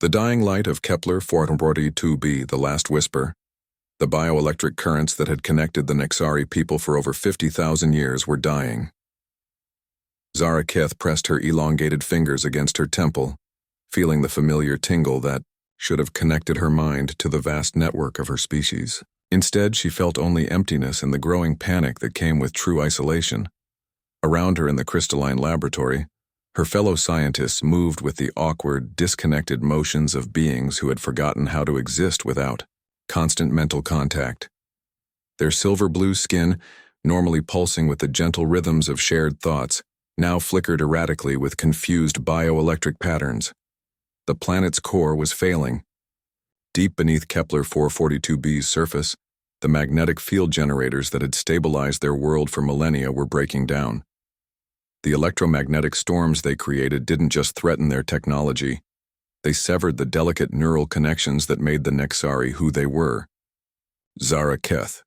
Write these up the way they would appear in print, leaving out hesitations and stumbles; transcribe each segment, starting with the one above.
The dying light of Kepler 442b, the last whisper, the bioelectric currents that had connected the Nexari people for over 50,000 years were dying. Zara Keth pressed her elongated fingers against her temple, feeling the familiar tingle that should have connected her mind to the vast network of her species. Instead, she felt only emptiness and the growing panic that came with true isolation. Around her in the crystalline laboratory, her fellow scientists moved with the awkward, disconnected motions of beings who had forgotten how to exist without constant mental contact. Their silver-blue skin, normally pulsing with the gentle rhythms of shared thoughts, now flickered erratically with confused bioelectric patterns. The planet's core was failing. Deep beneath Kepler 442b's surface, the magnetic field generators that had stabilized their world for millennia were breaking down. The electromagnetic storms they created didn't just threaten their technology. They severed the delicate neural connections that made the Nexari who they were. "Zara Keth,"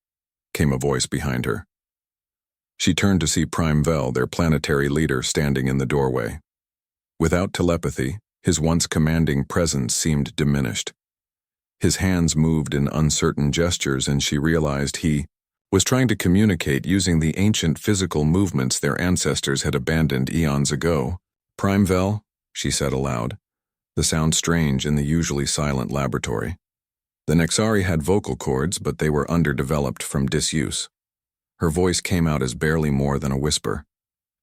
came a voice behind her. She turned to see Prime Vel, their planetary leader, standing in the doorway. Without telepathy, his once commanding presence seemed diminished. His hands moved in uncertain gestures, and she realized he was trying to communicate using the ancient physical movements their ancestors had abandoned eons ago. "Prime Vel," she said aloud, the sound strange in the usually silent laboratory. The Nexari had vocal cords, but they were underdeveloped from disuse. Her voice came out as barely more than a whisper.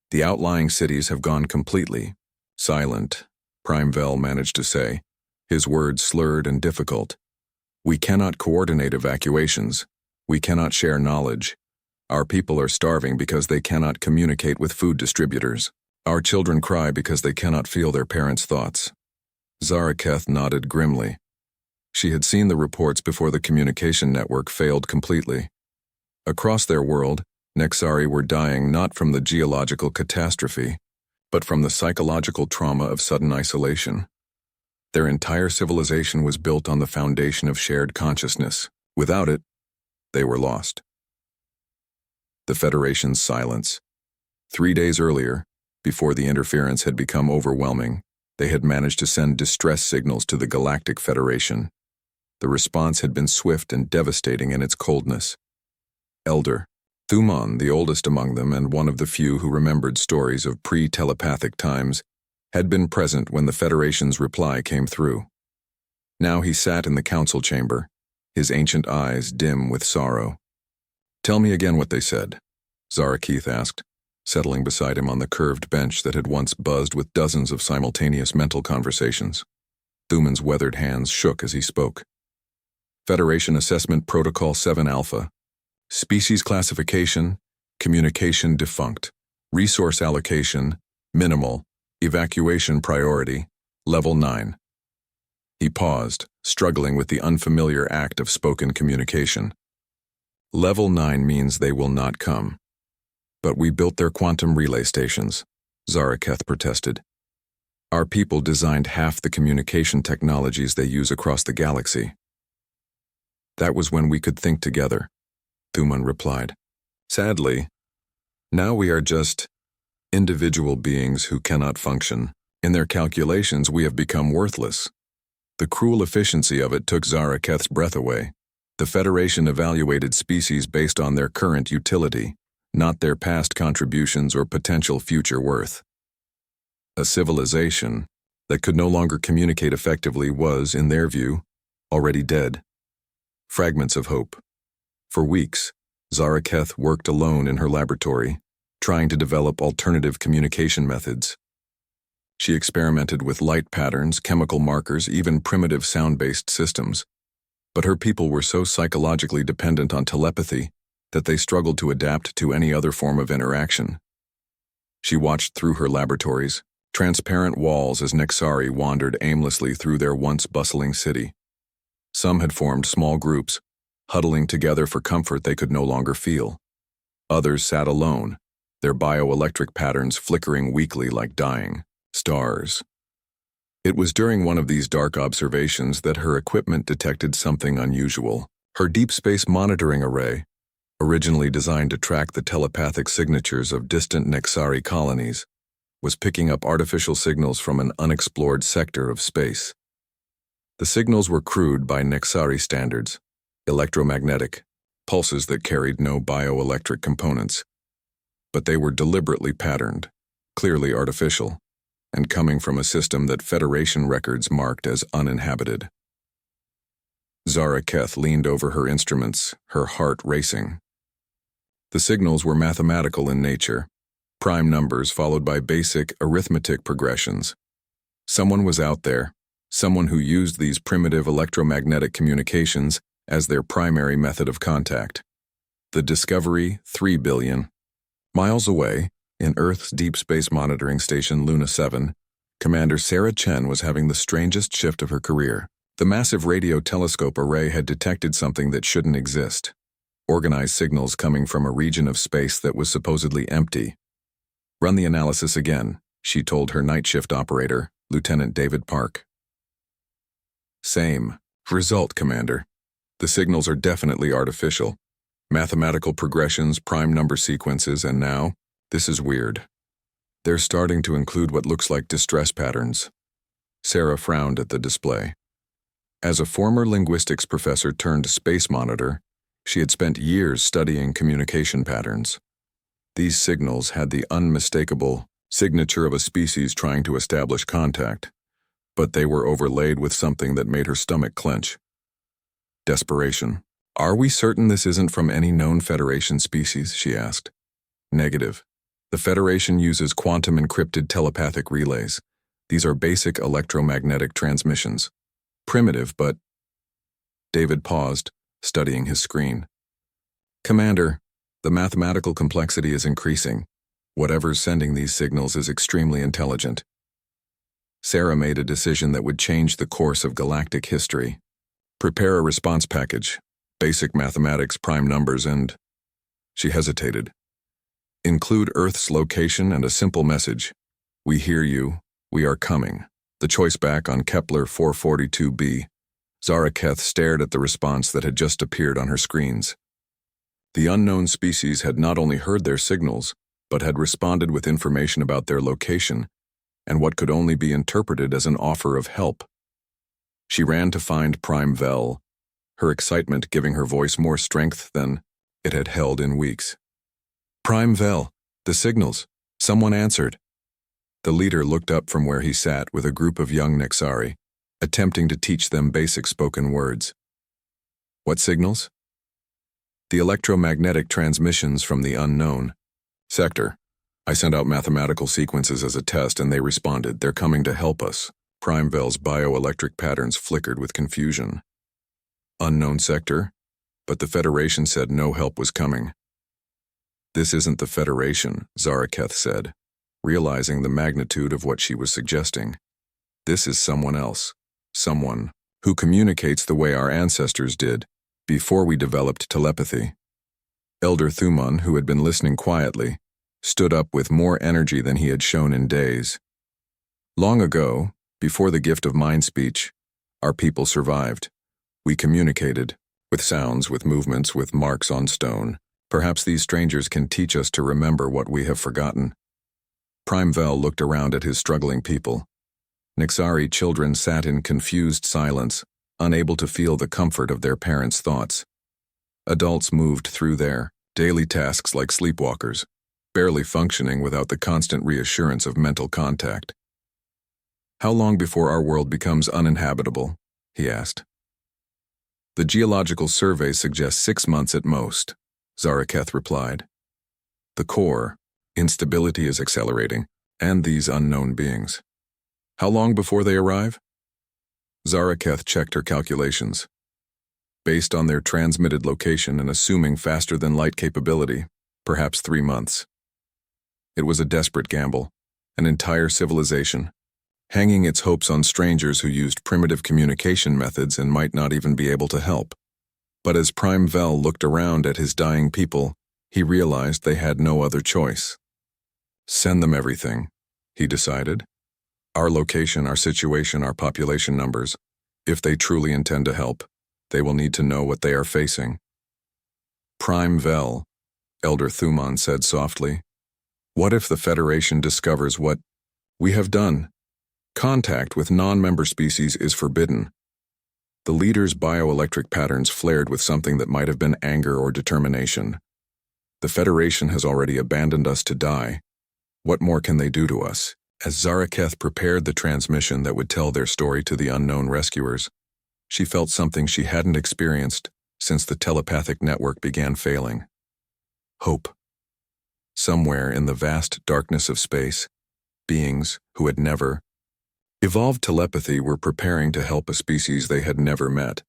"The outlying cities have gone completely silent," Prime Vel managed to say, his words slurred and difficult. "We cannot coordinate evacuations. We cannot share knowledge. Our people are starving because they cannot communicate with food distributors. Our children cry because they cannot feel their parents' thoughts." Zara Keth nodded grimly. She had seen the reports before the communication network failed completely. Across their world, Nexari were dying not from the geological catastrophe, but from the psychological trauma of sudden isolation. Their entire civilization was built on the foundation of shared consciousness. Without it, they were lost. The Federation's silence. 3 days earlier, before the interference had become overwhelming, they had managed to send distress signals to the Galactic Federation. The response had been swift and devastating in its coldness. Elder Thuman, the oldest among them and one of the few who remembered stories of pre-telepathic times, had been present when the Federation's reply came through. Now he sat in the council chamber, his ancient eyes dim with sorrow. "Tell me again what they said," Zara Keth asked, settling beside him on the curved bench that had once buzzed with dozens of simultaneous mental conversations. Thuman's weathered hands shook as he spoke. "Federation Assessment Protocol 7 Alpha. Species classification, communication defunct. Resource allocation, minimal. Evacuation priority, level 9. He paused, struggling with the unfamiliar act of spoken communication. "Level 9 means they will not come. But we built their quantum relay stations," Zara Keth protested. "Our people designed half the communication technologies they use across the galaxy." "That was when we could think together," Thuman replied. "Sadly, now we are just individual beings who cannot function. In their calculations, we have become worthless." The cruel efficiency of it took Zara Keth's breath away. The Federation evaluated species based on their current utility, not their past contributions or potential future worth. A civilization that could no longer communicate effectively was, in their view, already dead. Fragments of hope. For weeks, Zara Keth worked alone in her laboratory, trying to develop alternative communication methods. She experimented with light patterns, chemical markers, even primitive sound-based systems. But her people were so psychologically dependent on telepathy that they struggled to adapt to any other form of interaction. She watched through her laboratories, transparent walls as Nexari wandered aimlessly through their once bustling city. Some had formed small groups, huddling together for comfort they could no longer feel. Others sat alone, their bioelectric patterns flickering weakly like dying stars. It was during one of these dark observations that her equipment detected something unusual. Her deep space monitoring array, originally designed to track the telepathic signatures of distant Nexari colonies, was picking up artificial signals from an unexplored sector of space. The signals were crude by Nexari standards, electromagnetic, pulses that carried no bioelectric components. But they were deliberately patterned, clearly artificial, and coming from a system that Federation records marked as uninhabited. Zara Keth leaned over her instruments, her heart racing. The signals were mathematical in nature, prime numbers followed by basic arithmetic progressions. Someone was out there, someone who used these primitive electromagnetic communications as their primary method of contact. The Discovery, 3 billion miles away, in Earth's Deep Space Monitoring Station Luna 7, Commander Sarah Chen was having the strangest shift of her career. The massive radio telescope array had detected something that shouldn't exist. Organized signals coming from a region of space that was supposedly empty. Run the analysis again, she told her night shift operator, Lieutenant David Park. Same result, Commander. The signals are definitely artificial. Mathematical progressions, prime number sequences, and now, this is weird. They're starting to include what looks like distress patterns. Sarah frowned at the display. As a former linguistics professor turned space monitor, she had spent years studying communication patterns. These signals had the unmistakable signature of a species trying to establish contact, but they were overlaid with something that made her stomach clench. Desperation. Are we certain this isn't from any known Federation species? She asked. Negative. The Federation uses quantum encrypted telepathic relays. These are basic electromagnetic transmissions. Primitive, but... David paused, studying his screen. Commander, the mathematical complexity is increasing. Whatever's sending these signals is extremely intelligent. Sarah made a decision that would change the course of galactic history. Prepare a response package, basic mathematics, prime numbers, and... She hesitated. Include Earth's location and a simple message. We hear you. We are coming. The choice back on Kepler 442b. Zara Keth stared at the response that had just appeared on her screens. The unknown species had not only heard their signals, but had responded with information about their location and what could only be interpreted as an offer of help. She ran to find Prime Vel, her excitement giving her voice more strength than it had held in weeks. Prime Vel, the signals. Someone answered. The leader looked up from where he sat with a group of young Nexari, attempting to teach them basic spoken words. What signals? The electromagnetic transmissions from the unknown. Sector. I sent out mathematical sequences as a test and they responded. They're coming to help us. Prime Vel's bioelectric patterns flickered with confusion. Unknown sector? But the Federation said no help was coming. This isn't the Federation, Zara Keth said, realizing the magnitude of what she was suggesting. This is someone else. Someone who communicates the way our ancestors did, before we developed telepathy. Elder Thuman, who had been listening quietly, stood up with more energy than he had shown in days. Long ago, before the gift of mind speech, our people survived. We communicated, with sounds, with movements, with marks on stone. Perhaps these strangers can teach us to remember what we have forgotten. Prime Vel looked around at his struggling people. Nexari children sat in confused silence, unable to feel the comfort of their parents' thoughts. Adults moved through their daily tasks like sleepwalkers, barely functioning without the constant reassurance of mental contact. How long before our world becomes uninhabitable? He asked. The geological survey suggests 6 months at most, Zara Keth replied. The core, instability is accelerating, and these unknown beings. How long before they arrive? Zara Keth checked her calculations. Based on their transmitted location and assuming faster-than-light capability, perhaps 3 months. It was a desperate gamble, an entire civilization, hanging its hopes on strangers who used primitive communication methods and might not even be able to help. But as Prime Vel looked around at his dying people, he realized they had no other choice. Send them everything, he decided. Our location, our situation, our population numbers. If they truly intend to help, they will need to know what they are facing. Prime Vel, Elder Thuman said softly. What if the Federation discovers what we have done? Contact with non-member species is forbidden. The leader's bioelectric patterns flared with something that might have been anger or determination. The Federation has already abandoned us to die. What more can they do to us? As Zaraketh prepared the transmission that would tell their story to the unknown rescuers, she felt something she hadn't experienced since the telepathic network began failing. Hope. Somewhere in the vast darkness of space, beings who had never evolved telepathy were preparing to help a species they had never met.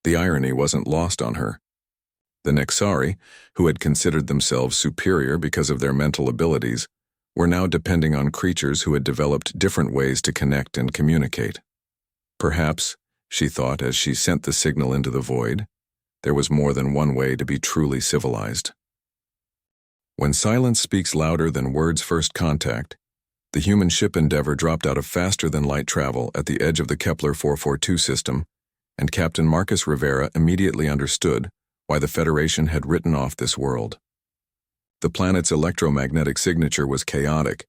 The irony wasn't lost on her. The Nexari, who had considered themselves superior because of their mental abilities, were now depending on creatures who had developed different ways to connect and communicate. Perhaps, she thought as she sent the signal into the void, there was more than one way to be truly civilized. When silence speaks louder than words' first contact, the human ship Endeavour dropped out of faster-than-light travel at the edge of the Kepler 442 system, and Captain Marcus Rivera immediately understood why the Federation had written off this world. The planet's electromagnetic signature was chaotic,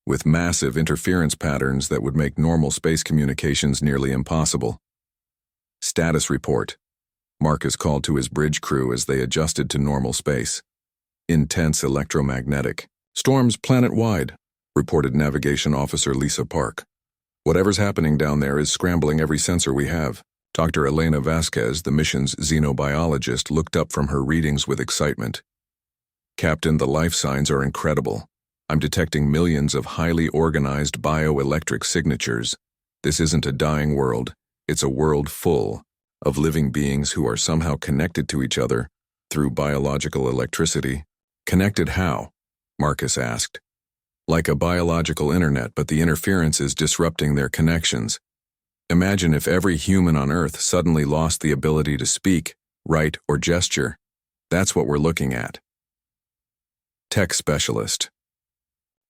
with massive interference patterns that would make normal space communications nearly impossible. Status report. Marcus called to his bridge crew as they adjusted to normal space. Intense electromagnetic. Storms planet-wide, reported Navigation Officer Lisa Park. Whatever's happening down there is scrambling every sensor we have. Dr. Elena Vasquez, the mission's xenobiologist, looked up from her readings with excitement. Captain, the life signs are incredible. I'm detecting millions of highly organized bioelectric signatures. This isn't a dying world. It's a world full of living beings who are somehow connected to each other through biological electricity. Connected how? Marcus asked. Like a biological internet, but the interference is disrupting their connections. Imagine if every human on Earth suddenly lost the ability to speak, write, or gesture. That's what we're looking at. Tech specialist.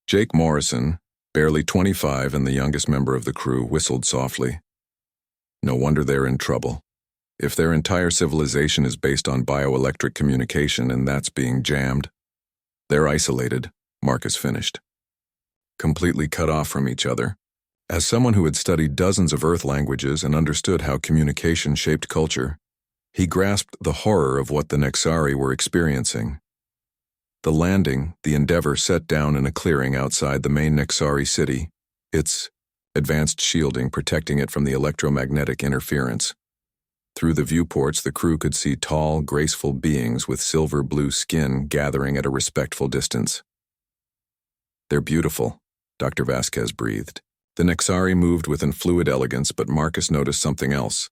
Jake Morrison, barely 25 and the youngest member of the crew, whistled softly. No wonder they're in trouble. If their entire civilization is based on bioelectric communication and that's being jammed, they're isolated, Marcus finished. Completely cut off from each other. As someone who had studied dozens of Earth languages and understood how communication shaped culture, he grasped the horror of what the Nexari were experiencing. The landing, the Endeavour set down in a clearing outside the main Nexari city, its advanced shielding protecting it from the electromagnetic interference. Through the viewports, the crew could see tall, graceful beings with silver-blue skin gathering at a respectful distance. They're beautiful, Dr. Vasquez breathed. The Nexari moved with fluid elegance, but Marcus noticed something else.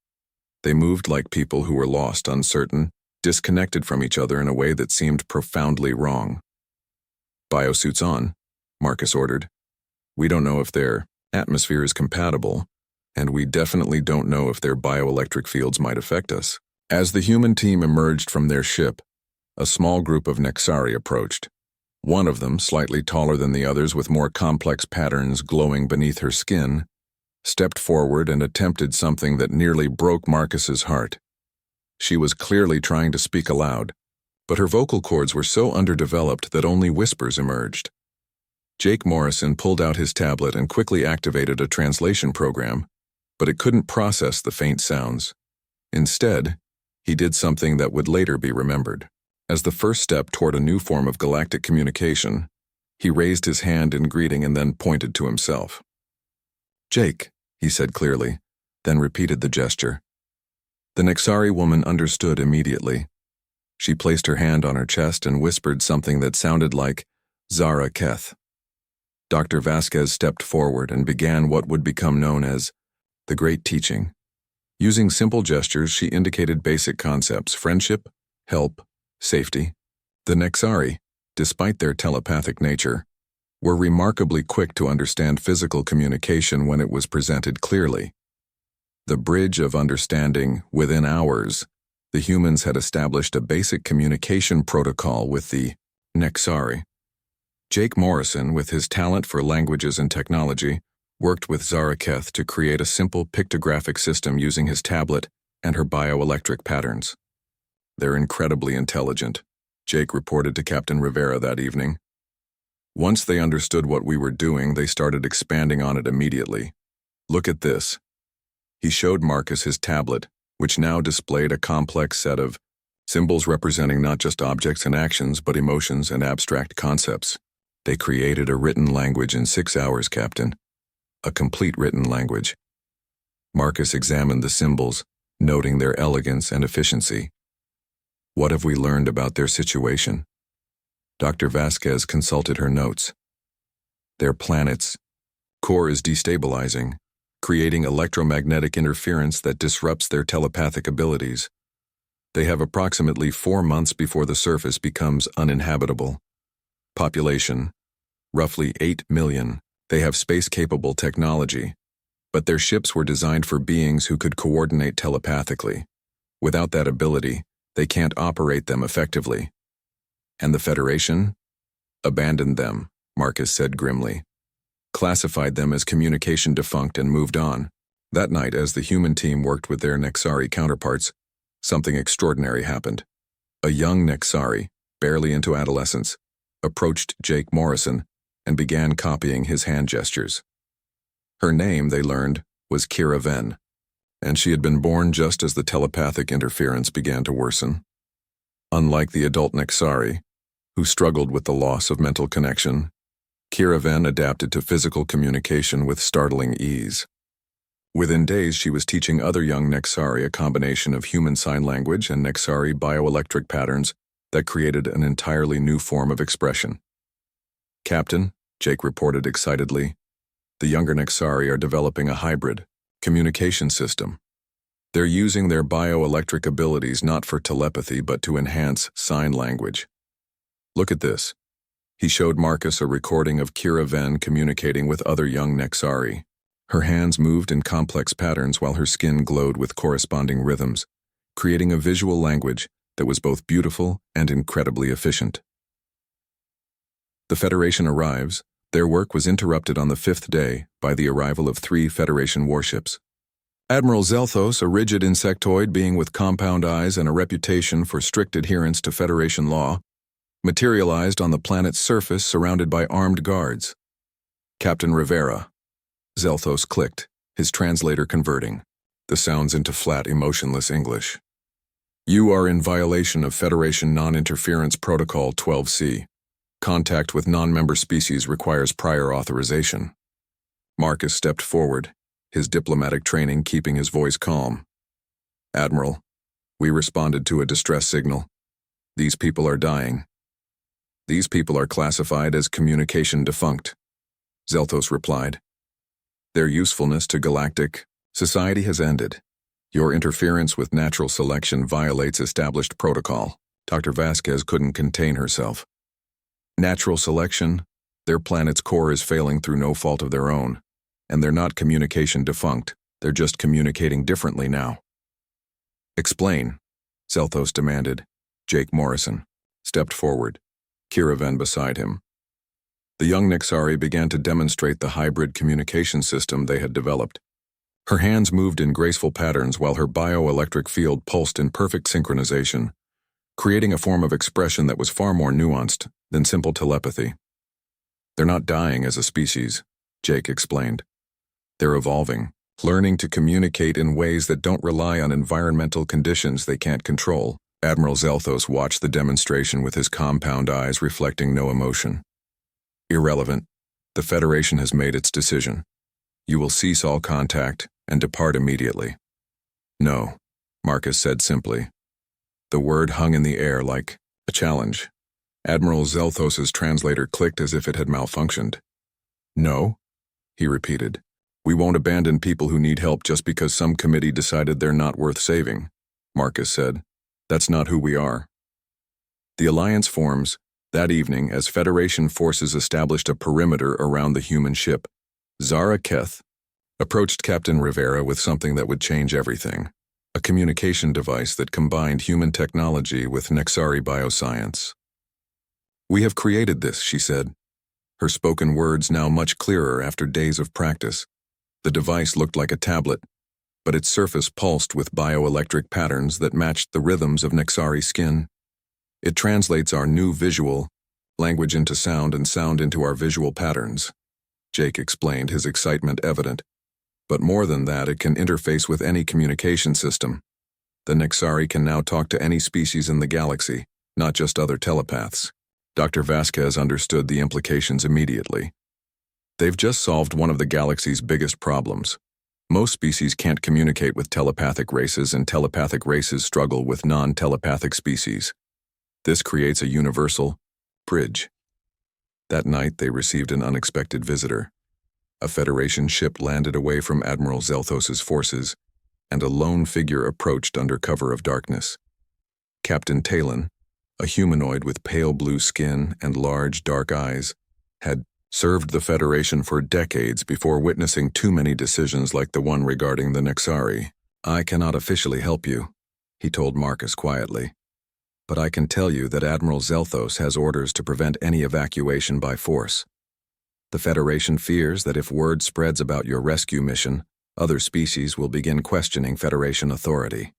They moved like people who were lost, uncertain, disconnected from each other in a way that seemed profoundly wrong. Biosuits on, Marcus ordered. We don't know if their atmosphere is compatible, and we definitely don't know if their bioelectric fields might affect us. As the human team emerged from their ship, a small group of Nexari approached. One of them, slightly taller than the others with more complex patterns glowing beneath her skin, stepped forward and attempted something that nearly broke Marcus's heart. She was clearly trying to speak aloud, but her vocal cords were so underdeveloped that only whispers emerged. Jake Morrison pulled out his tablet and quickly activated a translation program, but it couldn't process the faint sounds. Instead, he did something that would later be remembered. As the first step toward a new form of galactic communication, he raised his hand in greeting and then pointed to himself. Jake, he said clearly, then repeated the gesture. The Nexari woman understood immediately. She placed her hand on her chest and whispered something that sounded like Zaraketh. Dr. Vasquez stepped forward and began what would become known as the Great Teaching. Using simple gestures, she indicated basic concepts: friendship, help, safety. The Nexari, despite their telepathic nature, were remarkably quick to understand physical communication when it was presented clearly. The bridge of understanding, within hours, the humans had established a basic communication protocol with the Nexari. Jake Morrison, with his talent for languages and technology, worked with Zaraketh to create a simple pictographic system using his tablet and her bioelectric patterns. They're incredibly intelligent, Jake reported to Captain Rivera that evening. Once they understood what we were doing, they started expanding on it immediately. Look at this. He showed Marcus his tablet, which now displayed a complex set of symbols representing not just objects and actions, but emotions and abstract concepts. They created a written language in 6 hours, Captain. A complete written language. Marcus examined the symbols, noting their elegance and efficiency. What have we learned about their situation? Dr. Vasquez consulted her notes. Their planet's core is destabilizing, creating electromagnetic interference that disrupts their telepathic abilities. They have approximately 4 months before the surface becomes uninhabitable. Population, roughly 8 million. They have space-capable technology, but their ships were designed for beings who could coordinate telepathically. Without that ability, they can't operate them effectively. And the Federation? Abandoned them, Marcus said grimly. Classified them as communication defunct and moved on. That night, as the human team worked with their Nexari counterparts, something extraordinary happened. A young Nexari, barely into adolescence, approached Jake Morrison and began copying his hand gestures. Her name, they learned, was Kira Venn, and she had been born just as the telepathic interference began to worsen. Unlike the adult Nexari, who struggled with the loss of mental connection, Kira Venn adapted to physical communication with startling ease. Within days, she was teaching other young Nexari a combination of human sign language and Nexari bioelectric patterns that created an entirely new form of expression. Captain, Jake reported excitedly, the younger Nexari are developing a hybrid communication system. They're using their bioelectric abilities not for telepathy but to enhance sign language. Look at this. He showed Marcus a recording of Kira Venn communicating with other young Nexari. Her hands moved in complex patterns while her skin glowed with corresponding rhythms, creating a visual language that was both beautiful and incredibly efficient. The Federation arrives. Their work was interrupted on the 5th day by the arrival of 3 Federation warships. Admiral Zelthos, a rigid insectoid being with compound eyes and a reputation for strict adherence to Federation law, materialized on the planet's surface surrounded by armed guards. Captain Rivera. Zelthos clicked, his translator converting the sounds into flat, emotionless English. You are in violation of Federation Non-Interference Protocol 12C. Contact with non-member species requires prior authorization. Marcus stepped forward, his diplomatic training keeping his voice calm. Admiral, we responded to a distress signal. These people are dying. These people are classified as communication defunct. Zelthos replied. Their usefulness to Galactic society has ended. Your interference with natural selection violates established protocol. Dr. Vasquez couldn't contain herself. Natural selection? Their planet's core is failing through no fault of their own. And they're not communication defunct. They're just communicating differently now. Explain, Zelthos demanded. Jake Morrison stepped forward, Kira Venn beside him. The young Nexari began to demonstrate the hybrid communication system they had developed. Her hands moved in graceful patterns while her bioelectric field pulsed in perfect synchronization, creating a form of expression that was far more nuanced than simple telepathy. They're not dying as a species, Jake explained. They're evolving, learning to communicate in ways that don't rely on environmental conditions they can't control. Admiral Zelthos watched the demonstration with his compound eyes reflecting no emotion. Irrelevant. The Federation has made its decision. You will cease all contact and depart immediately. No, Marcus said simply. The word hung in the air like a challenge. Admiral Zelthos's translator clicked as if it had malfunctioned. No, he repeated. We won't abandon people who need help just because some committee decided they're not worth saving, Marcus said. That's not who we are. The alliance forms that evening as Federation forces established a perimeter around the human ship. Zara Keth approached Captain Rivera with something that would change everything, a communication device that combined human technology with Nexari bioscience. We have created this, she said, her spoken words now much clearer after days of practice. The device looked like a tablet, but its surface pulsed with bioelectric patterns that matched the rhythms of Nexari skin. It translates our new visual language into sound and sound into our visual patterns. Jake explained, his excitement evident. But more than that, it can interface with any communication system. The Nexari can now talk to any species in the galaxy, not just other telepaths. Dr. Vasquez understood the implications immediately. They've just solved one of the galaxy's biggest problems. Most species can't communicate with telepathic races, and telepathic races struggle with non-telepathic species. This creates a universal bridge. That night, they received an unexpected visitor. A Federation ship landed away from Admiral Zelthos's forces, and a lone figure approached under cover of darkness. Captain Talon, a humanoid with pale blue skin and large dark eyes, had served the Federation for decades before witnessing too many decisions like the one regarding the Nexari. "I cannot officially help you," he told Marcus quietly. "But I can tell you that Admiral Zelthos has orders to prevent any evacuation by force. The Federation fears that if word spreads about your rescue mission, other species will begin questioning Federation authority."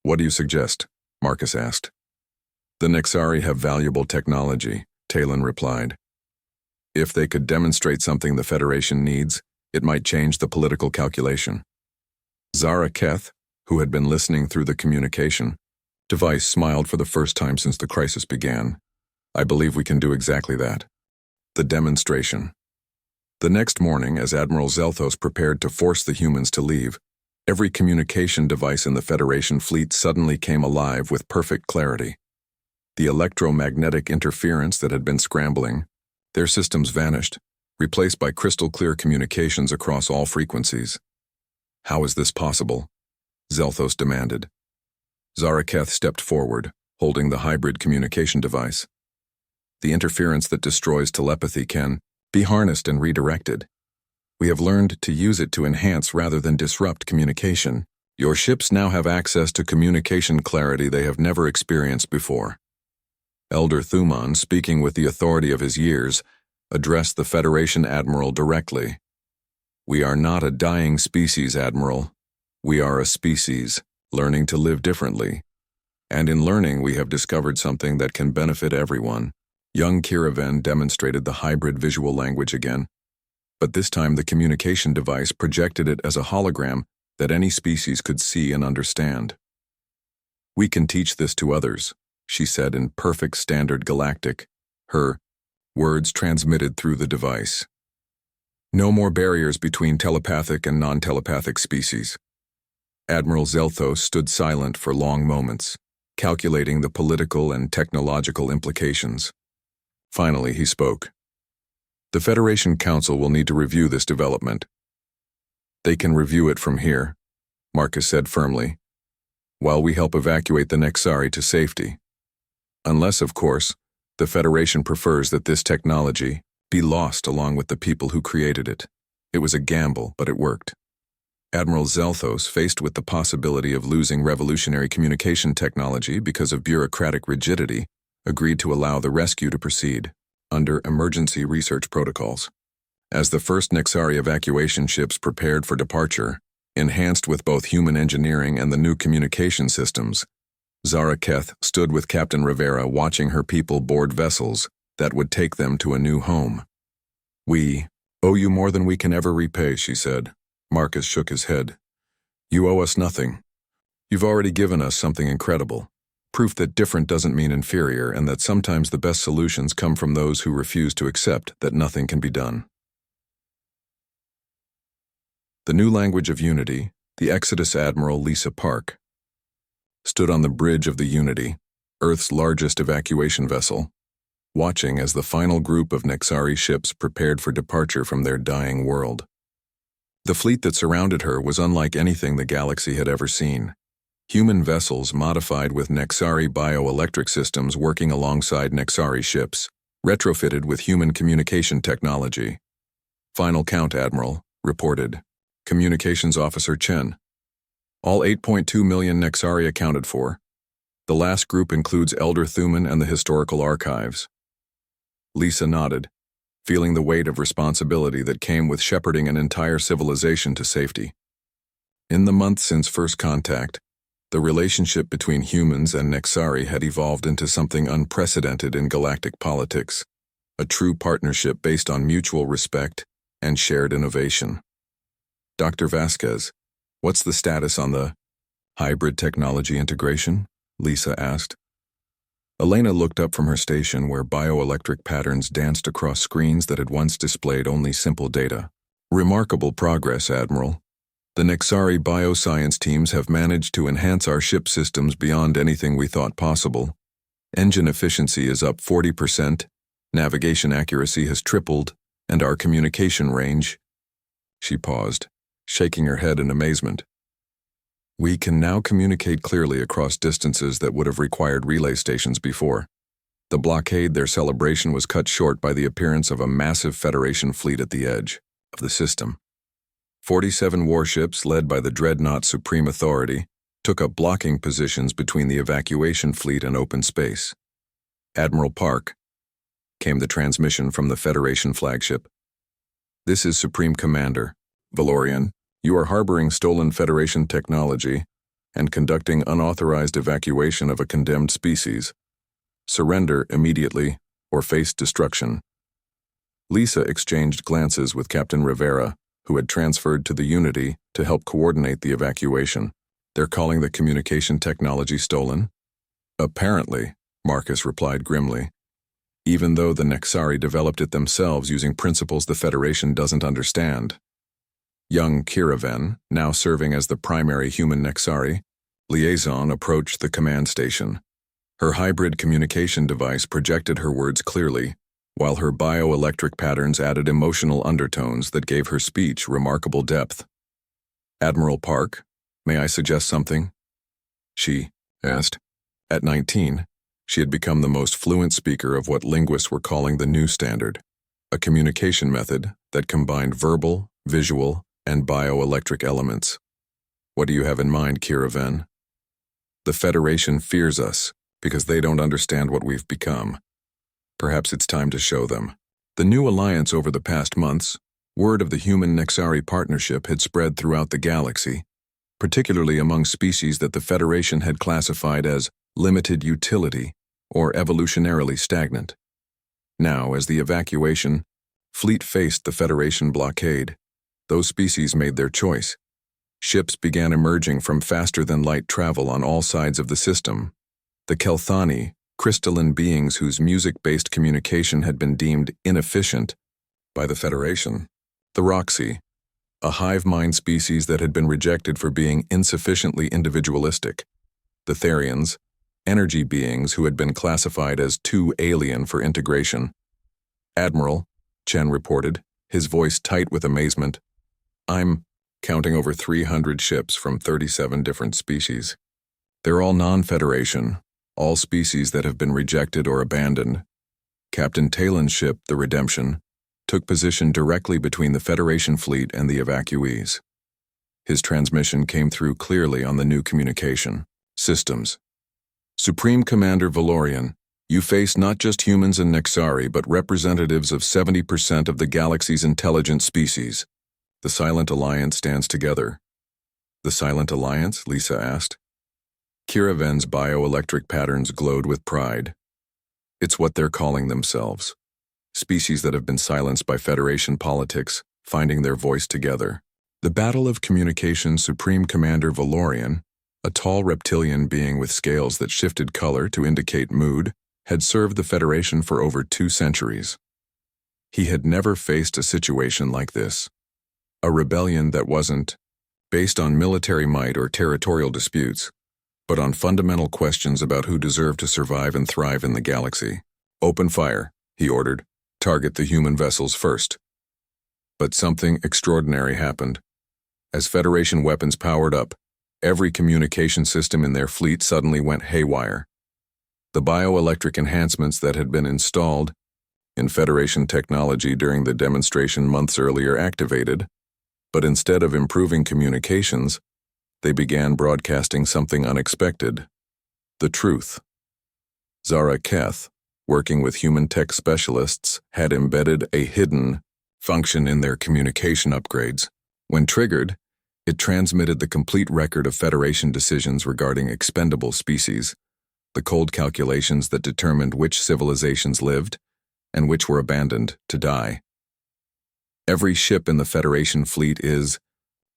"What do you suggest?" Marcus asked. "The Nexari have valuable technology," Talon replied. "If they could demonstrate something the Federation needs, it might change the political calculation." Zara Keth, who had been listening through the communication device, smiled for the first time since the crisis began. "I believe we can do exactly that." The demonstration. The next morning, as Admiral Zelthos prepared to force the humans to leave, every communication device in the Federation fleet suddenly came alive with perfect clarity. The electromagnetic interference that had been scrambling, their systems vanished, replaced by crystal-clear communications across all frequencies. "How is this possible?" Zelthos demanded. Zaraketh stepped forward, holding the hybrid communication device. "The interference that destroys telepathy can be harnessed and redirected. We have learned to use it to enhance rather than disrupt communication. Your ships now have access to communication clarity they have never experienced before." Elder Thuman, speaking with the authority of his years, addressed the Federation Admiral directly. "We are not a dying species, Admiral. We are a species, learning to live differently. And in learning, we have discovered something that can benefit everyone." Young Kiraven demonstrated the hybrid visual language again, but this time the communication device projected it as a hologram that any species could see and understand. "We can teach this to others," she said in perfect standard Galactic, her words transmitted through the device. "No more barriers between telepathic and non-telepathic species." Admiral Zelthos stood silent for long moments, calculating the political and technological implications. Finally, he spoke. "The Federation Council will need to review this development." "They can review it from here," Marcus said firmly, "while we help evacuate the Nexari to safety. Unless, of course, the Federation prefers that this technology be lost along with the people who created it. It was a gamble, but it worked." Admiral Zelthos, faced with the possibility of losing revolutionary communication technology because of bureaucratic rigidity, agreed to allow the rescue to proceed under emergency research protocols. As the first Nexari evacuation ships prepared for departure, enhanced with both human engineering and the new communication systems, Zara Keth stood with Captain Rivera watching her people board vessels that would take them to a new home. "We owe you more than we can ever repay," she said. Marcus shook his head. "You owe us nothing. You've already given us something incredible. Proof that different doesn't mean inferior, and that sometimes the best solutions come from those who refuse to accept that nothing can be done." The new language of Unity, the Exodus Admiral Lisa Park, stood on the bridge of the Unity, Earth's largest evacuation vessel, watching as the final group of Nexari ships prepared for departure from their dying world. The fleet that surrounded her was unlike anything the galaxy had ever seen. Human vessels modified with Nexari bioelectric systems working alongside Nexari ships, retrofitted with human communication technology. "Final count, Admiral," reported Communications Officer Chen. "All 8.2 million Nexari accounted for. The last group includes Elder Thuman and the Historical Archives." Lisa nodded, feeling the weight of responsibility that came with shepherding an entire civilization to safety. In the months since first contact, the relationship between humans and Nexari had evolved into something unprecedented in galactic politics, a true partnership based on mutual respect and shared innovation. "Dr. Vasquez, what's the status on the Hybrid technology integration? Lisa asked. Elena looked up from her station where bioelectric patterns danced across screens that had once displayed only simple data. Remarkable progress, Admiral. The Nexari bioscience teams have managed to enhance our ship systems beyond anything we thought possible. Engine efficiency is up 40%, navigation accuracy has tripled, and our communication range... She paused, shaking her head in amazement. We can now communicate clearly across distances that would have required relay stations before. The blockade, their celebration, was cut short by the appearance of a massive Federation fleet at the edge of the system. 47 warships, led by the dreadnought Supreme Authority, took up blocking positions between the evacuation fleet and open space. Admiral Park, came the transmission from the Federation flagship. This is Supreme Commander, Valorian. You are harboring stolen Federation technology and conducting unauthorized evacuation of a condemned species. Surrender immediately or face destruction. Lisa exchanged glances with Captain Rivera, who had transferred to the Unity to help coordinate the evacuation. They're calling the communication technology stolen? Apparently, Marcus replied grimly. Even though the Nexari developed it themselves using principles the Federation doesn't understand. Young Kiraven, now serving as the primary human Nexari, liaison, approached the command station. Her hybrid communication device projected her words clearly, while her bioelectric patterns added emotional undertones that gave her speech remarkable depth. Admiral Park, may I suggest something? She asked. At 19, she had become the most fluent speaker of what linguists were calling the new standard, a communication method that combined verbal, visual, and bioelectric elements. What do you have in mind, Kiraven? The Federation fears us because they don't understand what we've become. Perhaps it's time to show them. The new alliance over the past months, word of the human-Nexari partnership had spread throughout the galaxy, particularly among species that the Federation had classified as limited utility or evolutionarily stagnant. Now, as the evacuation fleet faced the Federation blockade, those species made their choice. Ships began emerging from faster-than-light travel on all sides of the system. The Kelthani, crystalline beings whose music-based communication had been deemed inefficient by the Federation. The Roxy, a hive mind species that had been rejected for being insufficiently individualistic. The Therians, energy beings who had been classified as too alien for integration. Admiral, Chen reported, his voice tight with amazement. I'm counting over 300 ships from 37 different species. They're all non-Federation, all species that have been rejected or abandoned. Captain Talen's ship, the Redemption, took position directly between the Federation fleet and the evacuees. His transmission came through clearly on the new communication systems. Supreme Commander Valorian, you face not just humans and Nexari, but representatives of 70% of the galaxy's intelligent species. The Silent Alliance stands together. The Silent Alliance? Lisa asked. Kiraven's bioelectric patterns glowed with pride. It's what they're calling themselves. Species that have been silenced by Federation politics, finding their voice together. The Battle of Communication Supreme Commander Valorian, a tall reptilian being with scales that shifted color to indicate mood, had served the Federation for over 2 centuries. He had never faced a situation like this. A rebellion that wasn't based on military might or territorial disputes, but on fundamental questions about who deserved to survive and thrive in the galaxy. Open fire, he ordered. Target the human vessels first. But something extraordinary happened. As Federation weapons powered up, every communication system in their fleet suddenly went haywire. The bioelectric enhancements that had been installed in Federation technology during the demonstration months earlier activated, but instead of improving communications, they began broadcasting something unexpected. The truth. Zara Keth, working with human tech specialists, had embedded a hidden function in their communication upgrades. When triggered, it transmitted the complete record of Federation decisions regarding expendable species, the cold calculations that determined which civilizations lived and which were abandoned to die. Every ship in the Federation fleet is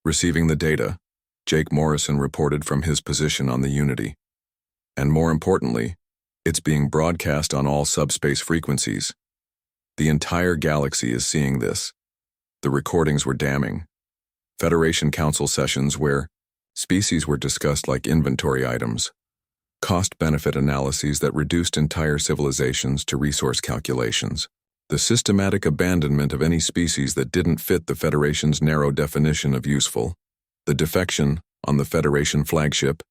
receiving the data, Jake Morrison reported from his position on the Unity. And more importantly, it's being broadcast on all subspace frequencies. The entire galaxy is seeing this. The recordings were damning. Federation Council sessions where species were discussed like inventory items. Cost-benefit analyses that reduced entire civilizations to resource calculations. The systematic abandonment of any species that didn't fit the Federation's narrow definition of useful. The defection on the Federation flagship.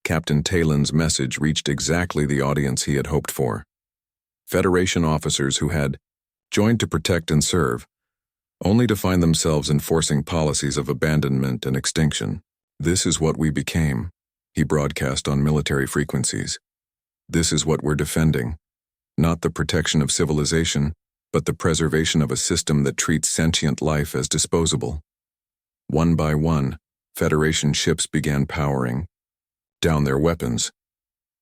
Captain Talon's message reached exactly the audience he had hoped for. Federation officers who had joined to protect and serve, only to find themselves enforcing policies of abandonment and extinction. This is what we became, he broadcast on military frequencies. This is what we're defending. Not the protection of civilization, but the preservation of a system that treats sentient life as disposable. One by one, Federation ships began powering down their weapons.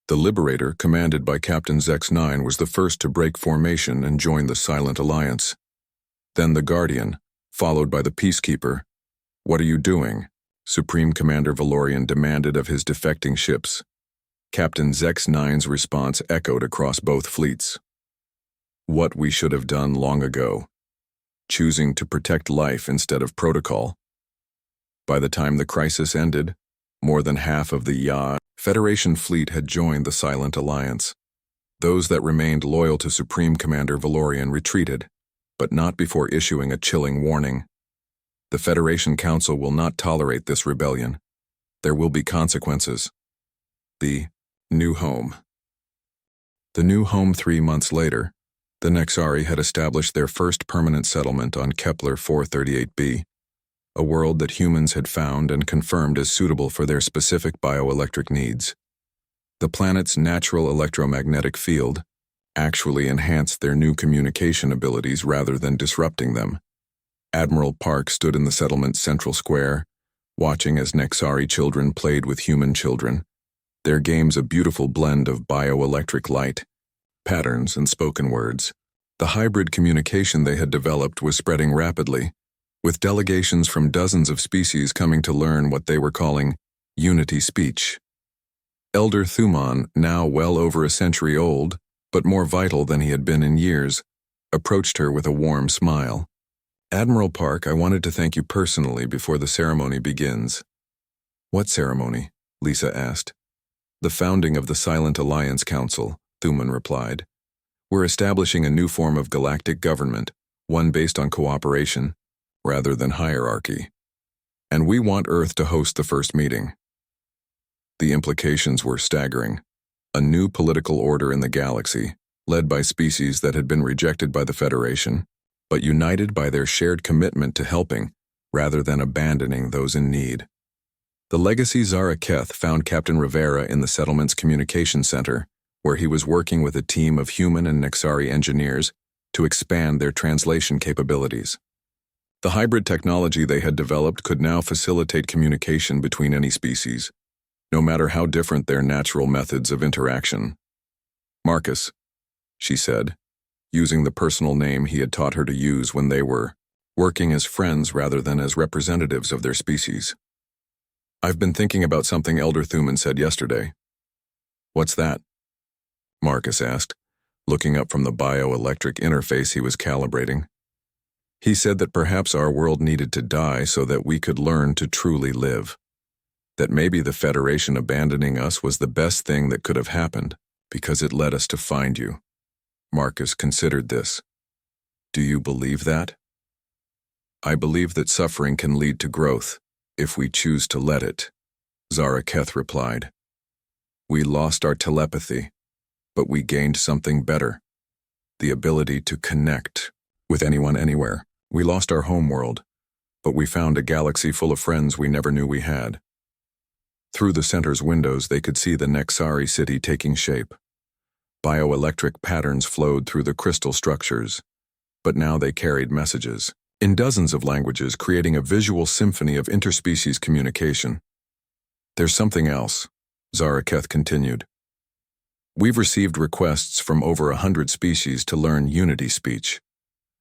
The Liberator, commanded by Captain Zex-9, was the first to break formation and join the Silent Alliance. Then the Guardian, followed by the Peacekeeper. "What are you doing?" Supreme Commander Valorian demanded of his defecting ships. Captain Zex-9's response echoed across both fleets. "What we should have done long ago. Choosing to protect life instead of protocol." By the time the crisis ended, more than half of the Federation fleet had joined the Silent Alliance. Those that remained loyal to Supreme Commander Valorian retreated, but not before issuing a chilling warning. The Federation Council will not tolerate this rebellion. There will be consequences. The New Home. The New Home 3 months later, the Nexari had established their first permanent settlement on Kepler 438b, a world that humans had found and confirmed as suitable for their specific bioelectric needs. The planet's natural electromagnetic field actually enhanced their new communication abilities rather than disrupting them. Admiral Park stood in the settlement's central square, watching as Nexari children played with human children, their games a beautiful blend of bioelectric light, patterns, and spoken words. The hybrid communication they had developed was spreading rapidly, with delegations from dozens of species coming to learn what they were calling unity speech. Elder Thuman, now well over a century old, but more vital than he had been in years, approached her with a warm smile. "Admiral Park, I wanted to thank you personally before the ceremony begins." "What ceremony?" Lisa asked. "The founding of the Silent Alliance Council," Thuman replied. "We're establishing a new form of galactic government, one based on cooperation, rather than hierarchy. And we want Earth to host the first meeting." The implications were staggering. A new political order in the galaxy, led by species that had been rejected by the Federation, but united by their shared commitment to helping, rather than abandoning those in need. The legacy Zara Keth found Captain Rivera in the settlement's communication center, where he was working with a team of human and Nexari engineers to expand their translation capabilities. The hybrid technology they had developed could now facilitate communication between any species, no matter how different their natural methods of interaction. "Marcus," she said, using the personal name he had taught her to use when they were working as friends rather than as representatives of their species. "I've been thinking about something Elder Thuman said yesterday." "What's that?" Marcus asked, looking up from the bioelectric interface he was calibrating. "He said that perhaps our world needed to die so that we could learn to truly live. That maybe the Federation abandoning us was the best thing that could have happened, because it led us to find you." Marcus considered this. "Do you believe that?" "I believe that suffering can lead to growth, if we choose to let it," Zara Keth replied. "We lost our telepathy, but we gained something better. The ability to connect with anyone anywhere. We lost our home world, but we found a galaxy full of friends we never knew we had." Through the center's windows they could see the Nexari city taking shape. Bioelectric patterns flowed through the crystal structures, but now they carried messages, in dozens of languages, creating a visual symphony of interspecies communication. "There's something else," Zara Keth continued. "We've received requests from over 100 species to learn unity speech.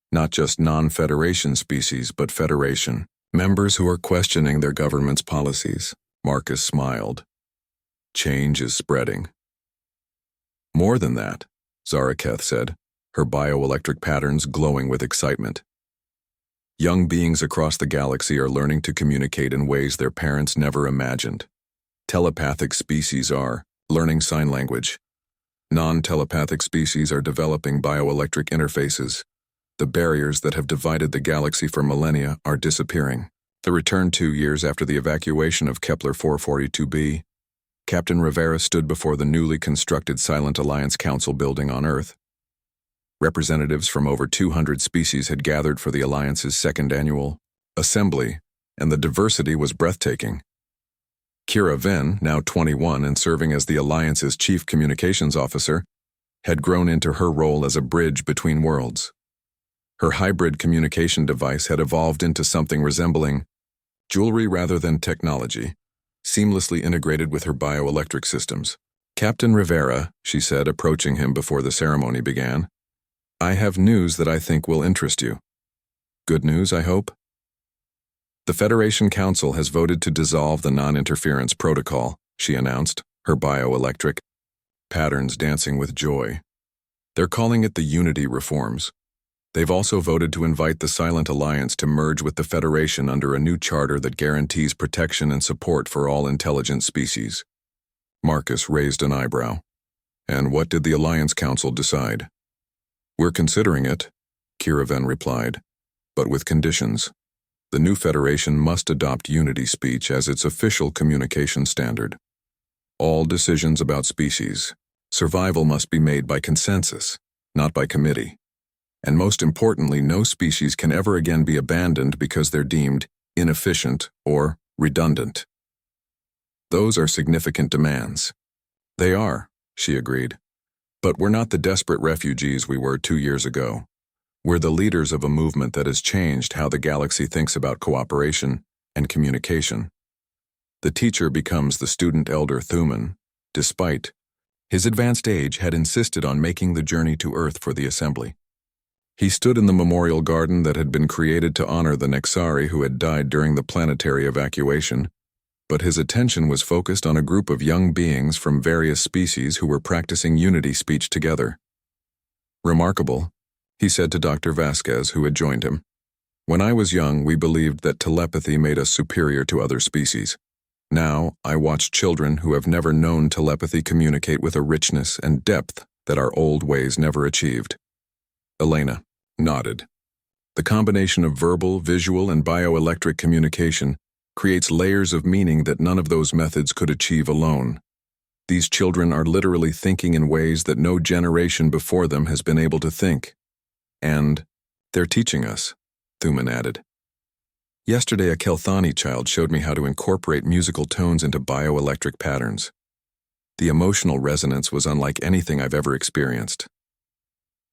Not just non-Federation species, but Federation members who are questioning their government's policies. Marcus smiled. Change is spreading. More than that, Zaraketh said, her bioelectric patterns glowing with excitement. Young beings across the galaxy are learning to communicate in ways their parents never imagined. Telepathic species are learning sign language. Non-telepathic species are developing bioelectric interfaces. The barriers that have divided the galaxy for millennia are disappearing. The return 2 years after the evacuation of Kepler 442b, Captain Rivera stood before the newly constructed Silent Alliance Council building on Earth. Representatives from over 200 species had gathered for the Alliance's second annual assembly, and the diversity was breathtaking. Kira Venn, now 21 and serving as the Alliance's chief communications officer, had grown into her role as a bridge between worlds. Her hybrid communication device had evolved into something resembling jewelry rather than technology, seamlessly integrated with her bioelectric systems. Captain Rivera, she said, approaching him before the ceremony began, I have news that I think will interest you. Good news, I hope? The Federation Council has voted to dissolve the non-interference protocol, she announced, her bioelectric patterns dancing with joy. They're calling it the Unity Reforms. They've also voted to invite the Silent Alliance to merge with the Federation under a new charter that guarantees protection and support for all intelligent species. Marcus raised an eyebrow. And what did the Alliance Council decide? We're considering it, Kira Venn replied, but with conditions. The new Federation must adopt Unity speech as its official communication standard. All decisions about species, survival must be made by consensus, not by committee. And most importantly, no species can ever again be abandoned because they're deemed inefficient or redundant. Those are significant demands. They are, she agreed. But we're not the desperate refugees we were 2 years ago. We're the leaders of a movement that has changed how the galaxy thinks about cooperation and communication. The teacher becomes the student elder Thuman, despite his advanced age had insisted on making the journey to Earth for the assembly. He stood in the memorial garden that had been created to honor the Nexari who had died during the planetary evacuation, but his attention was focused on a group of young beings from various species who were practicing Unity speech together. Remarkable, he said to Dr. Vasquez, who had joined him. When I was young, we believed that telepathy made us superior to other species. Now, I watch children who have never known telepathy communicate with a richness and depth that our old ways never achieved. Elena nodded. The combination of verbal, visual, and bioelectric communication creates layers of meaning that none of those methods could achieve alone. These children are literally thinking in ways that no generation before them has been able to think. And they're teaching us, Thuman added. Yesterday, a Kelthani child showed me how to incorporate musical tones into bioelectric patterns. The emotional resonance was unlike anything I've ever experienced.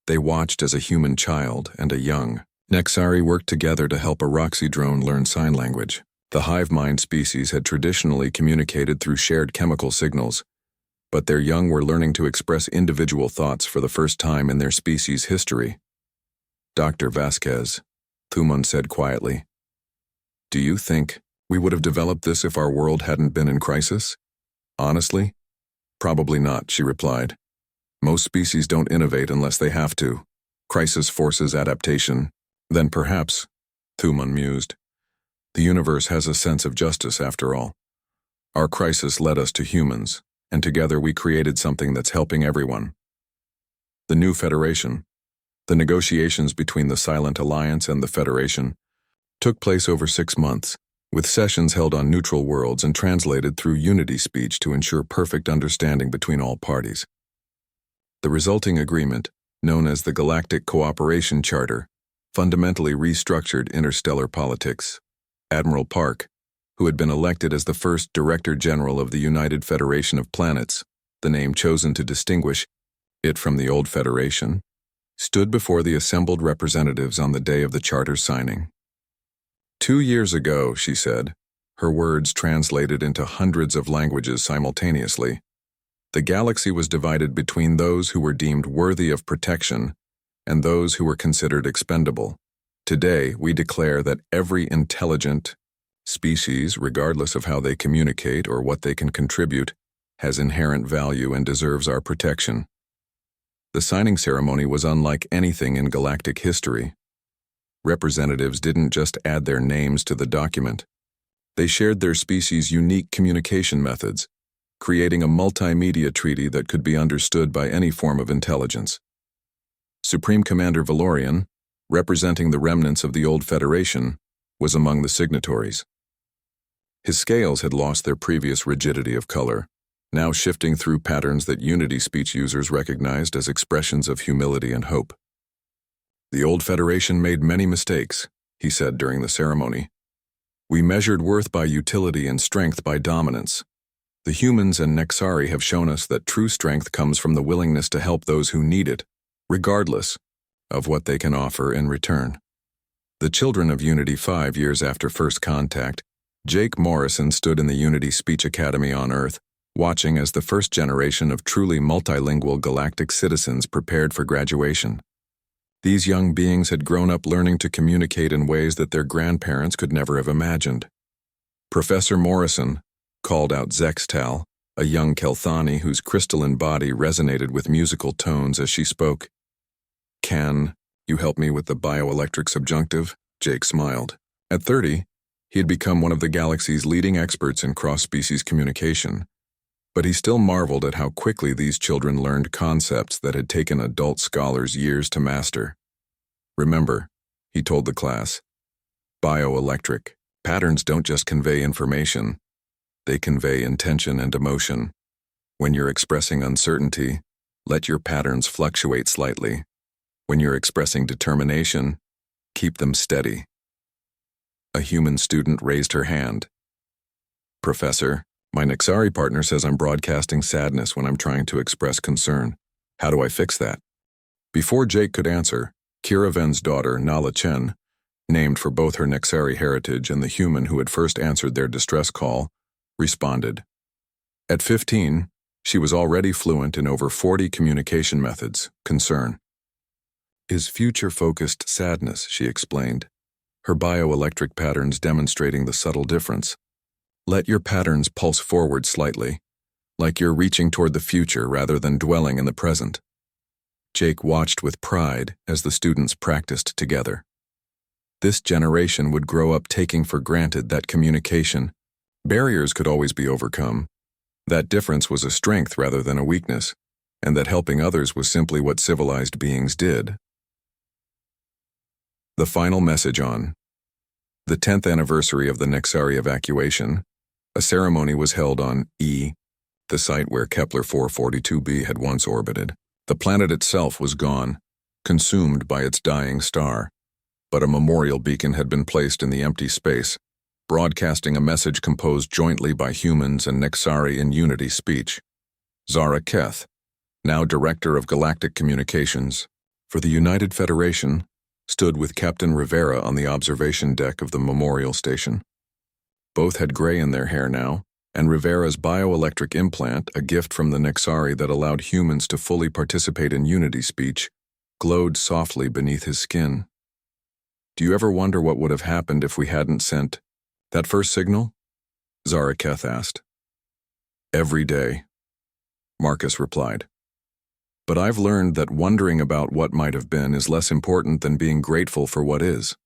They watched as a human child and a young Nexari worked together to help a Roxy drone learn sign language. The hive mind species had traditionally communicated through shared chemical signals, but their young were learning to express individual thoughts for the first time in their species' history. Dr. Vasquez, Thuman said quietly, do you think we would have developed this if our world hadn't been in crisis? Honestly, probably not, she replied. Most species don't innovate unless they have to. Crisis forces adaptation. Then perhaps, Thuman mused, the universe has a sense of justice after all. Our crisis led us to humans, and together we created something that's helping everyone. The new Federation, the negotiations between the Silent Alliance and the Federation, took place over 6 months, with sessions held on neutral worlds and translated through Unity speech to ensure perfect understanding between all parties. The resulting agreement, known as the Galactic Cooperation Charter, fundamentally restructured interstellar politics. Admiral Park, who had been elected as the first Director General of the United Federation of Planets, the name chosen to distinguish it from the old Federation, stood before the assembled representatives on the day of the charter's signing. 2 years ago, she said, her words translated into hundreds of languages simultaneously, the galaxy was divided between those who were deemed worthy of protection and those who were considered expendable. Today, we declare that every intelligent, Species, regardless of how they communicate or what they can contribute, has inherent value and deserves our protection. The signing ceremony was unlike anything in galactic history. Representatives didn't just add their names to the document. They shared their species' unique communication methods, creating a multimedia treaty that could be understood by any form of intelligence. Supreme Commander Valorian, representing the remnants of the old Federation, was among the signatories. His scales had lost their previous rigidity of color, now shifting through patterns that Unity speech users recognized as expressions of humility and hope. "The old Federation made many mistakes," he said during the ceremony. "We measured worth by utility and strength by dominance. The humans and Nexari have shown us that true strength comes from the willingness to help those who need it, regardless of what they can offer in return." The children of Unity 5 years after first contact, Jake Morrison stood in the Unity Speech Academy on Earth, watching as the first generation of truly multilingual galactic citizens prepared for graduation. These young beings had grown up learning to communicate in ways that their grandparents could never have imagined. Professor Morrison called out Zextal, a young Kelthani whose crystalline body resonated with musical tones as she spoke. "Can you help me with the bioelectric subjunctive?" Jake smiled. At 30, he had become one of the galaxy's leading experts in cross-species communication, but he still marveled at how quickly these children learned concepts that had taken adult scholars years to master. "Remember," he told the class, "bioelectric patterns don't just convey information, they convey intention and emotion. When you're expressing uncertainty, let your patterns fluctuate slightly. When you're expressing determination, keep them steady." A human student raised her hand. "Professor, my Nexari partner says I'm broadcasting sadness when I'm trying to express concern. How do I fix that?" Before Jake could answer, Kira Ven's daughter, Nala Chen, named for both her Nexari heritage and the human who had first answered their distress call, responded. At 15, she was already fluent in over 40 communication methods. Concern is future-focused sadness, she explained, her bioelectric patterns demonstrating the subtle difference. Let your patterns pulse forward slightly, like you're reaching toward the future rather than dwelling in the present. Jake watched with pride as the students practiced together. This generation would grow up taking for granted that communication barriers could always be overcome, that difference was a strength rather than a weakness, and that helping others was simply what civilized beings did. The final message on the 10th anniversary of the Nexari evacuation, a ceremony was held on E, the site where Kepler 442b had once orbited. The planet itself was gone, consumed by its dying star, but a memorial beacon had been placed in the empty space, broadcasting a message composed jointly by humans and Nexari in Unity speech. Zara Keth, now Director of Galactic Communications for the United Federation, stood with Captain Rivera on the observation deck of the memorial station. Both had gray in their hair now, and Rivera's bioelectric implant, a gift from the Nexari that allowed humans to fully participate in Unity speech, glowed softly beneath his skin. Do you ever wonder what would have happened if we hadn't sent that first signal? Zara Keth asked. Every day, Marcus replied. But I've learned that wondering about what might have been is less important than being grateful for what is.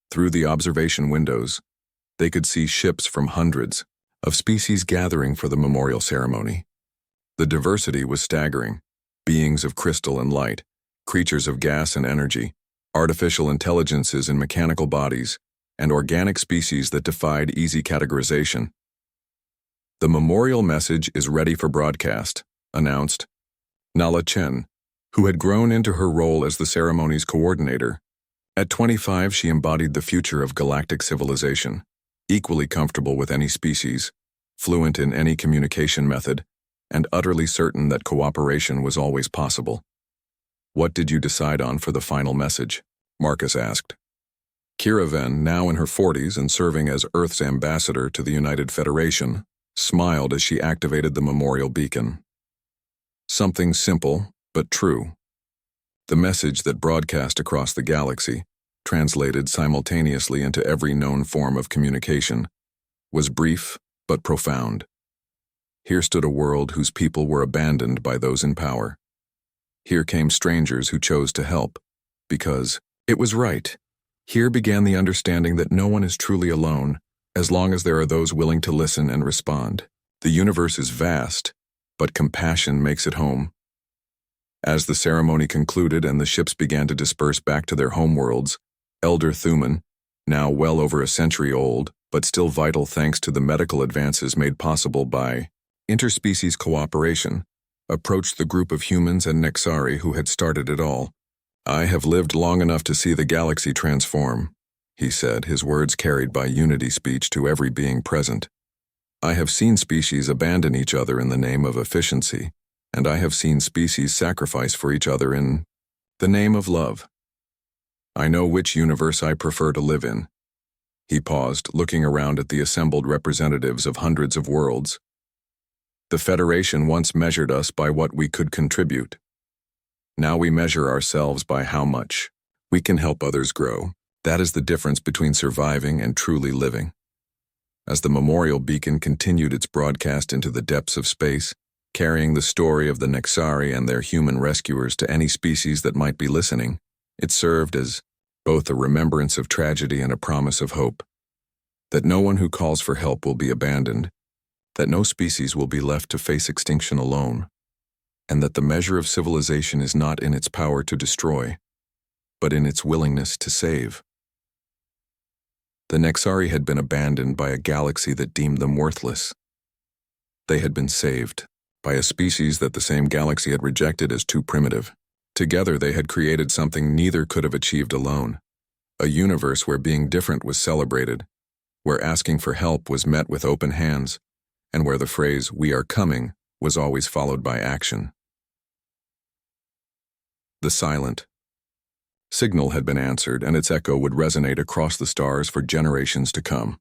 Through the observation windows, they could see ships from hundreds of species gathering for the memorial ceremony. The diversity was staggering. Beings of crystal and light, creatures of gas and energy, artificial intelligences in mechanical bodies, and organic species that defied easy categorization. The memorial message is ready for broadcast, announced Nala Chen, who had grown into her role as the ceremony's coordinator. At 25, she embodied the future of galactic civilization, equally comfortable with any species, fluent in any communication method, and utterly certain that cooperation was always possible. What did you decide on for the final message? Marcus asked. Kira Ven, now in her 40s and serving as Earth's ambassador to the United Federation, smiled as she activated the memorial beacon. Something simple, but true. The message that broadcast across the galaxy, translated simultaneously into every known form of communication, was brief but profound. Here stood a world whose people were abandoned by those in power. Here came strangers who chose to help, because it was right. Here began the understanding that no one is truly alone, as long as there are those willing to listen and respond. The universe is vast, but compassion makes it home. As the ceremony concluded and the ships began to disperse back to their homeworlds, Elder Thuman, now well over a century old, but still vital thanks to the medical advances made possible by interspecies cooperation, approached the group of humans and Nexari who had started it all. "I have lived long enough to see the galaxy transform," he said, his words carried by unity speech to every being present. "I have seen species abandon each other in the name of efficiency, and I have seen species sacrifice for each other in the name of love. I know which universe I prefer to live in." He paused, looking around at the assembled representatives of hundreds of worlds. "The Federation once measured us by what we could contribute. Now we measure ourselves by how much we can help others grow. That is the difference between surviving and truly living." As the memorial beacon continued its broadcast into the depths of space, carrying the story of the Nexari and their human rescuers to any species that might be listening, it served as both a remembrance of tragedy and a promise of hope. That no one who calls for help will be abandoned, that no species will be left to face extinction alone, and that the measure of civilization is not in its power to destroy, but in its willingness to save. The Nexari had been abandoned by a galaxy that deemed them worthless. They had been saved by a species that the same galaxy had rejected as too primitive. Together they had created something neither could have achieved alone, a universe where being different was celebrated, where asking for help was met with open hands, and where the phrase, "we are coming," was always followed by action. The silent signal had been answered, and its echo would resonate across the stars for generations to come.